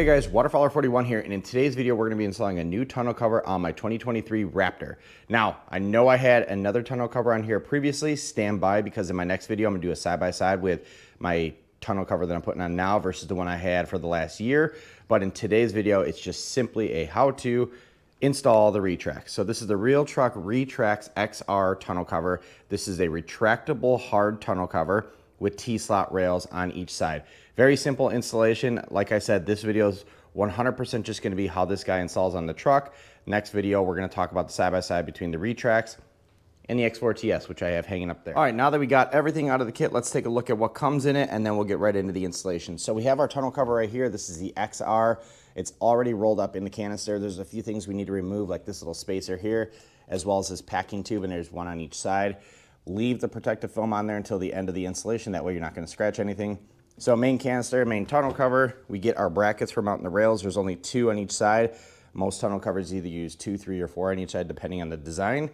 Hey guys, Waterfowler41 here, and in today's video we're going to be installing a new tonneau cover on my 2023 Raptor. Now, I know I had another tonneau cover on here previously. Stand by, because in my next video I'm going to do a side-by-side with my tonneau cover that I'm putting on now versus the one I had for the last year. But in today's video, it's just simply a how-to install the REALTRUCK. So this is the REALTRUCK RetraxONE XR Tonneau cover. This is a retractable hard tonneau cover with T-slot rails on each side. Very simple installation. Like I said, this video is 100% just going to be how this guy installs on the truck. Next video, we're going to talk about the side-by-side between the REALTRUCK and the X4 TS, which I have hanging up there. All right, now that we got everything out of the kit, let's take a look at what comes in it, and then we'll get right into the installation. So we have our tonneau cover right here. This is the XR. It's already rolled up in the canister. There's a few things we need to remove, like this little spacer here, as well as this packing tube, and there's one on each side. Leave the protective film on there until the end of the installation. That way you're not going to scratch anything. So main canister, main tonneau cover. We get our brackets for mounting the rails. There's only 2 on each side. Most tonneau covers either use 2, 3, or 4 on each side, depending on the design.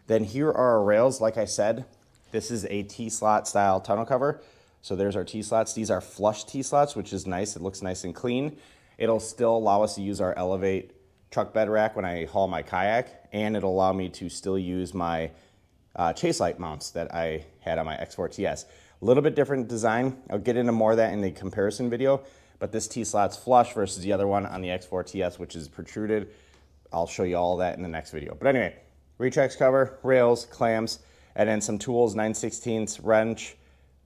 Then here are our rails. Like I said, this is a T-slot style tonneau cover. So there's our T-slots. These are flush T-slots, which is nice. It looks nice and clean. It'll still allow us to use our Elevate truck bed rack when I haul my kayak, and it'll allow me to still use my chase light mounts that I had on my X4 TS. A little bit different design. I'll get into more of that in the comparison video, but this T-slot's flush versus the other one on the X4 TS, which is protruded. I'll show you all that in the next video. But anyway, REALTRUCK cover, rails, clamps, and then some tools, 9/16 wrench,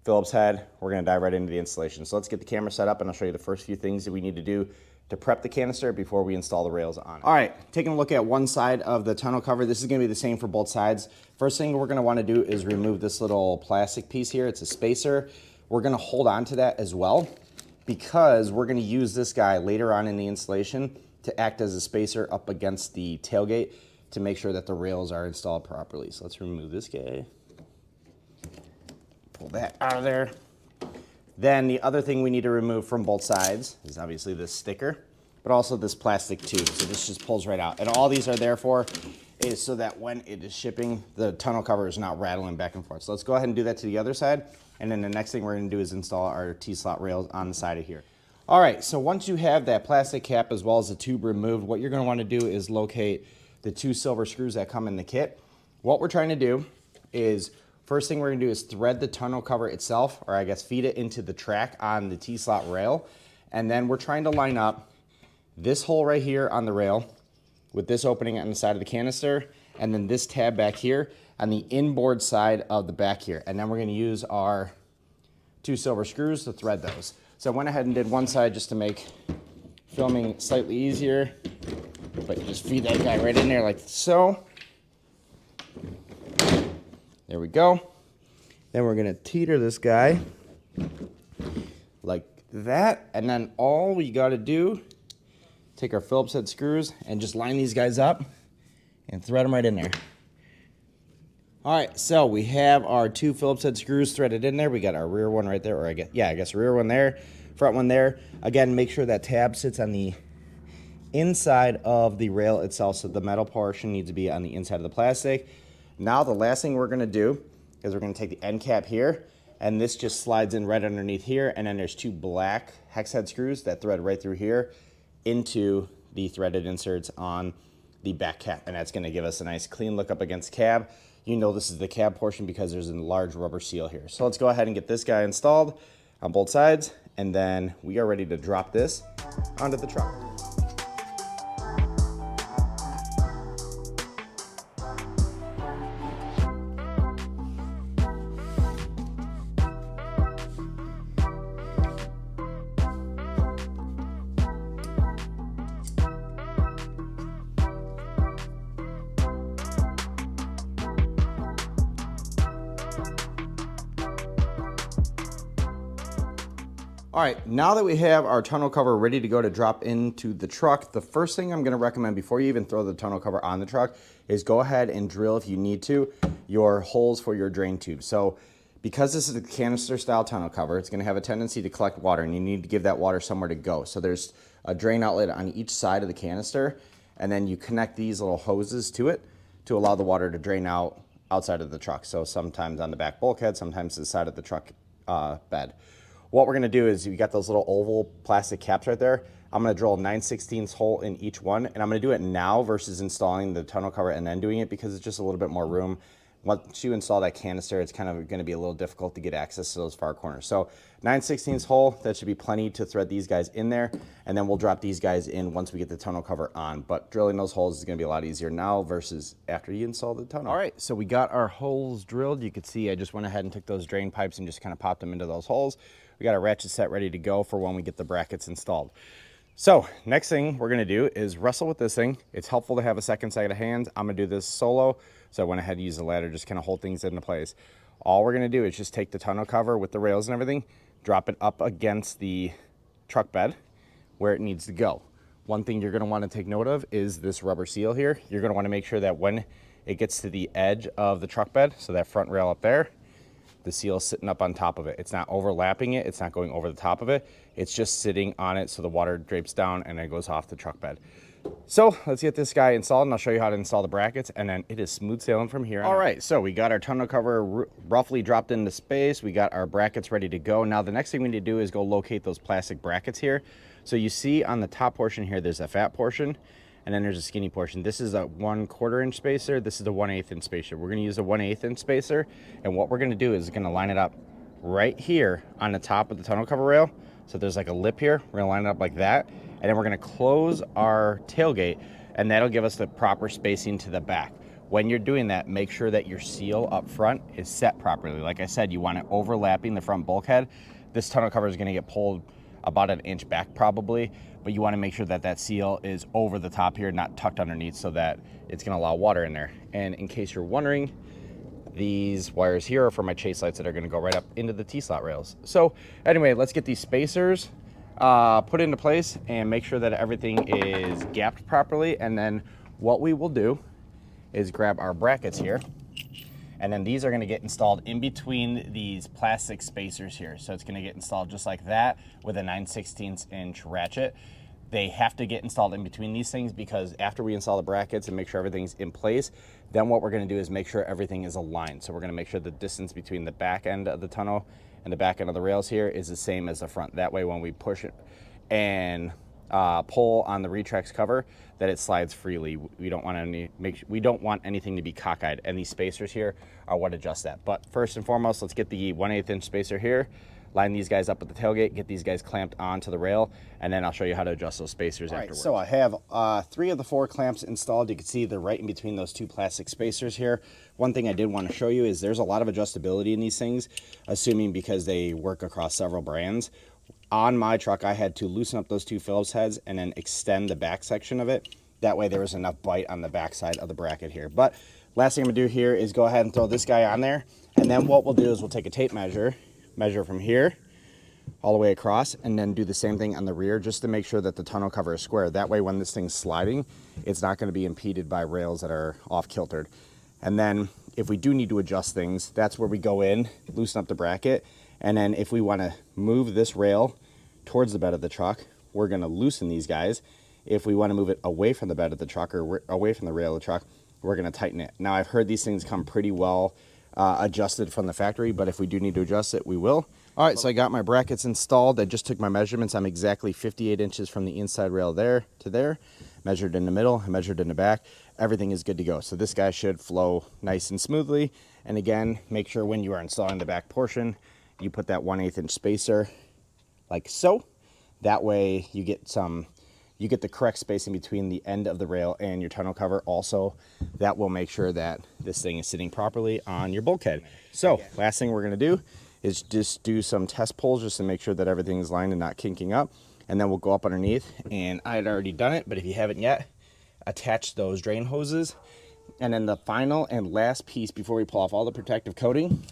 Phillips head. We're gonna dive right into the installation. So let's get the camera set up, and I'll show you the first few things that we need to do to prep the canister before we install the rails on it. All right, taking a look at one side of the tonneau cover. This is gonna be the same for both sides. First thing we're gonna wanna do is remove this little plastic piece here. It's a spacer. We're gonna hold on to that as well, because we're gonna use this guy later on in the installation to act as a spacer up against the tailgate to make sure that the rails are installed properly. So let's remove this guy. Pull that out of there. Then the other thing we need to remove from both sides is obviously this sticker, but also this plastic tube. So this just pulls right out. And all these are there for is so that when it is shipping, the tonneau cover is not rattling back and forth. So let's go ahead and do that to the other side. And then the next thing we're gonna do is install our T-slot rails on the side of here. All right, so once you have that plastic cap as well as the tube removed, what you're gonna wanna do is locate the 2 silver screws that come in the kit. What we're trying to do is, first thing we're gonna do is thread the tonneau cover itself, or I guess feed it into the track on the T-slot rail. And then we're trying to line up this hole right here on the rail with this opening on the side of the canister, and then this tab back here on the inboard side of the back here. And then we're gonna use our 2 silver screws to thread those. So I went ahead and did one side just to make filming slightly easier, but you just feed that guy right in there like so. There we go. Then we're gonna teeter this guy like that. And then all we gotta do, take our Phillips head screws and just line these guys up and thread them right in there. All right, so we have our 2 Phillips head screws threaded in there. We got our rear one right there, or I guess rear one there, front one there. Again, make sure that tab sits on the inside of the rail itself, so the metal portion needs to be on the inside of the plastic. Now the last thing we're gonna do is we're gonna take the end cap here, and this just slides in right underneath here, and then there's 2 black hex head screws that thread right through here into the threaded inserts on the back cap, and that's gonna give us a nice clean look up against cab. You know this is the cab portion because there's a large rubber seal here. So let's go ahead and get this guy installed on both sides, and then we are ready to drop this onto the truck. All right, now that we have our tonneau cover ready to go to drop into the truck, the first thing I'm gonna recommend before you even throw the tonneau cover on the truck is go ahead and drill, if you need to, your holes for your drain tube. So because this is a canister style tonneau cover, it's gonna have a tendency to collect water, and you need to give that water somewhere to go. So there's a drain outlet on each side of the canister, and then you connect these little hoses to it to allow the water to drain out outside of the truck. So sometimes on the back bulkhead, sometimes the side of the truck bed. What we're gonna do is, you got those little oval plastic caps right there. I'm going to drill a 9/16 hole in each one, and I'm going to do it now versus installing the tonneau cover and then doing it because it's just a little bit more room. Once you install that canister, it's kind of going to be a little difficult to get access to those far corners. So 9/16 hole, that should be plenty to thread these guys in there, and then we'll drop these guys in once we get the tonneau cover on. But drilling those holes is going to be a lot easier now versus after you install the tonneau. All right, so we got our holes drilled. You could see I just went ahead and took those drain pipes and just kind of popped them into those holes. We got our ratchet set ready to go for when we get the brackets installed. So next thing we're gonna do is wrestle with this thing. It's helpful to have a second set of hands. I'm gonna do this solo, so I went ahead and used the ladder, just kind of hold things into place. All we're gonna do is just take the tonneau cover with the rails and everything, drop it up against the truck bed where it needs to go. One thing you're gonna wanna take note of is this rubber seal here. You're gonna wanna make sure that when it gets to the edge of the truck bed, so that front rail up there, the seal is sitting up on top of it. It's not overlapping it. It's not going over the top of it. It's just sitting on it so the water drapes down and it goes off the truck bed. So let's get this guy installed and I'll show you how to install the brackets, and then it is smooth sailing from here. All right, so we got our tonneau cover roughly dropped into space. We got our brackets ready to go. Now the next thing we need to do is go locate those plastic brackets here. So you see on the top portion here, there's a fat portion, and then there's a skinny portion. This is a 1/4 inch spacer. This is a 1/8 inch spacer. We're gonna use a 1/8 inch spacer. And what we're gonna do is gonna line it up right here on the top of the tonneau cover rail. So there's like a lip here. We're gonna line it up like that. And then we're gonna close our tailgate, and that'll give us the proper spacing to the back. When you're doing that, make sure that your seal up front is set properly. Like I said, you want it overlapping the front bulkhead. This tonneau cover is gonna get pulled about an inch back probably, but you want to make sure that that seal is over the top here, not tucked underneath, so that it's going to allow water in there. And in case you're wondering, these wires here are for my chase lights that are going to go right up into the T-slot rails. So anyway, let's get these spacers put into place and make sure that everything is gapped properly. And then what we will do is grab our brackets here, and then these are going to get installed in between these plastic spacers here. So it's going to get installed just like that with a 9/16 inch ratchet. They have to get installed in between these things because after we install the brackets and make sure everything's in place, then what we're going to do is make sure everything is aligned. So we're going to make sure the distance between the back end of the tonneau and the back end of the rails here is the same as the front. That way when we push it and pull on the REALTRUCK cover, that it slides freely. We don't want anything to be cockeyed, and these spacers here are what adjust that. But first and foremost, let's get the 1/8 inch spacer here, line these guys up at the tailgate, get these guys clamped onto the rail, and then I'll show you how to adjust those spacers afterwards. So I have 3 of the 4 clamps installed. You can see they're right in between those 2 plastic spacers here. One thing I did want to show you is there's a lot of adjustability in these things, assuming because they work across several brands. On my truck, I had to loosen up those 2 Phillips heads and then extend the back section of it. That way there was enough bite on the back side of the bracket here. But last thing I'm gonna do here is go ahead and throw this guy on there. And then what we'll do is we'll take a tape measure from here all the way across, and then do the same thing on the rear just to make sure that the tonneau cover is square. That way when this thing's sliding, it's not gonna be impeded by rails that are off kiltered. And then if we do need to adjust things, that's where we go in, loosen up the bracket. And then if we wanna move this rail towards the bed of the truck, we're gonna loosen these guys. If we wanna move it away from the bed of the truck or away from the rail of the truck, we're gonna tighten it. Now I've heard these things come pretty well adjusted from the factory, but if we do need to adjust it, we will. All right, so I got my brackets installed. I just took my measurements. I'm exactly 58 inches from the inside rail there to there. Measured in the middle, I measured in the back. Everything is good to go. So this guy should flow nice and smoothly. And again, make sure when you are installing the back portion, you put that 1/8 inch spacer like so. That way you get the correct spacing between the end of the rail and your tonneau cover. Also, that will make sure that this thing is sitting properly on your bulkhead. So last thing we're gonna do is just do some test pulls just to make sure that everything is lined and not kinking up. And then we'll go up underneath, and I had already done it, but if you haven't yet, attach those drain hoses. And then the final and last piece before we pull off all the protective coating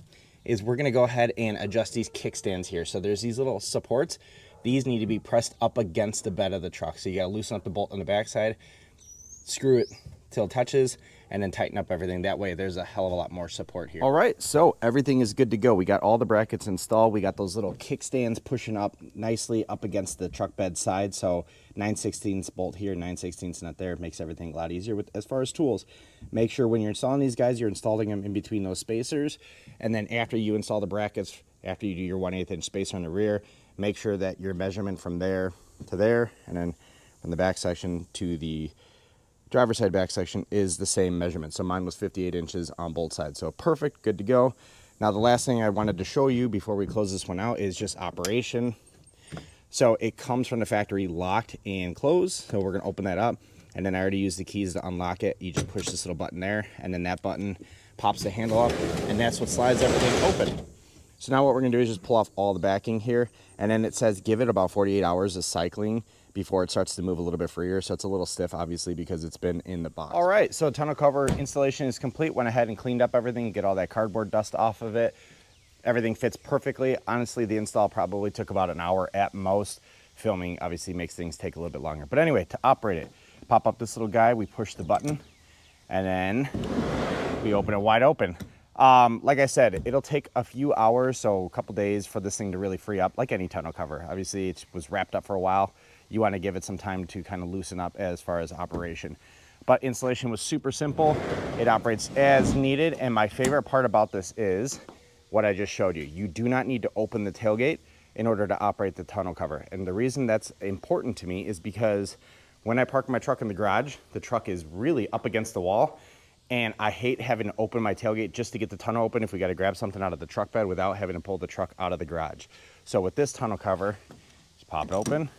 is we're gonna go ahead and adjust these kickstands here. So there's these little supports. These need to be pressed up against the bed of the truck. So you gotta loosen up the bolt on the backside, screw it till it touches, and then tighten up everything. That way there's a hell of a lot more support here. All right, so everything is good to go. We got all the brackets installed. We got those little kickstands pushing up nicely up against the truck bed side. So 9/16 bolt here, 9/16 nut there. It makes everything a lot easier with as far as tools. Make sure when you're installing these guys, you're installing them in between those spacers. And then after you install the brackets, after you do your 1/8 inch spacer on the rear, make sure that your measurement from there to there, and then from the back section to the driver's side back section is the same measurement. So mine was 58 inches on both sides. So perfect, good to go. Now the last thing I wanted to show you before we close this one out is just operation. So it comes from the factory locked and closed. So we're gonna open that up, and then I already used the keys to unlock it. You just push this little button there, and then that button pops the handle up, and that's what slides everything open. So now what we're gonna do is just pull off all the backing here, and then it says give it about 48 hours of cycling before it starts to move a little bit freer. So it's a little stiff, obviously, because it's been in the box. All right, so tonneau cover installation is complete. Went ahead and cleaned up everything, get all that cardboard dust off of it. Everything fits perfectly. Honestly, the install probably took about an hour at most. Filming obviously makes things take a little bit longer. But anyway, to operate it, pop up this little guy, we push the button, and then we open it wide open. Like I said, it'll take a few hours, so a couple days for this thing to really free up, like any tonneau cover. Obviously, it was wrapped up for a while. You want to give it some time to kind of loosen up as far as operation. But installation was super simple. It operates as needed, and my favorite part about this is what I just showed you. You do not need to open the tailgate in order to operate the tonneau cover. And the reason that's important to me is because when I park my truck in the garage, the truck is really up against the wall, and I hate having to open my tailgate just to get the tonneau open if we got to grab something out of the truck bed without having to pull the truck out of the garage. So with this tonneau cover, just pop it open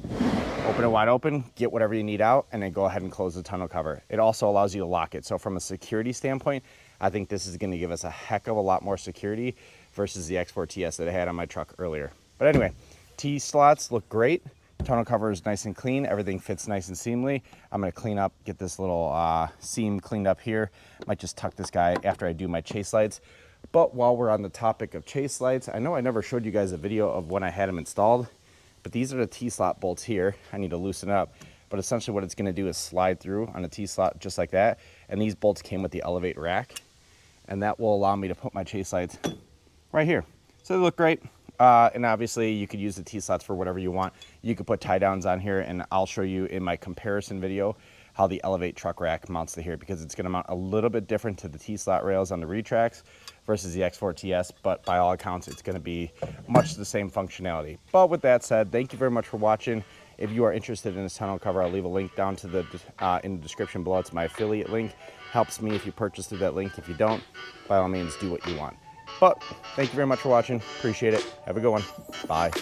it wide open, get whatever you need out, and then go ahead and close the tonneau cover. It also allows you to lock it. So from a security standpoint, I think this is going to give us a heck of a lot more security versus the X4 TS that I had on my truck earlier. But anyway, T-slots look great. Tonneau cover is nice and clean. Everything fits nice and seamly. I'm going to clean up, get this little seam cleaned up here. Might just tuck this guy after I do my chase lights. But while we're on the topic of chase lights, I know I never showed you guys a video of when I had them installed, but these are the T-slot bolts here. I need to loosen up. But essentially what it's going to do is slide through on a T-slot just like that. And these bolts came with the Elevate rack. And that will allow me to put my chase lights right here. So they look great. And obviously you could use the T-slots for whatever you want. You could put tie downs on here, and I'll show you in my comparison video how the Elevate truck rack mounts to here, because it's going to mount a little bit different to the T-slot rails on the Retrax versus the X4 TS, but by all accounts it's going to be much the same functionality. But with that said, thank you very much for watching. If you are interested in this tonneau cover, I'll leave a link down to the in the description below. It's my affiliate link. Helps me if you purchase through that link. If you don't, by all means, do what you want. But thank you very much for watching. Appreciate it. Have a good one. Bye.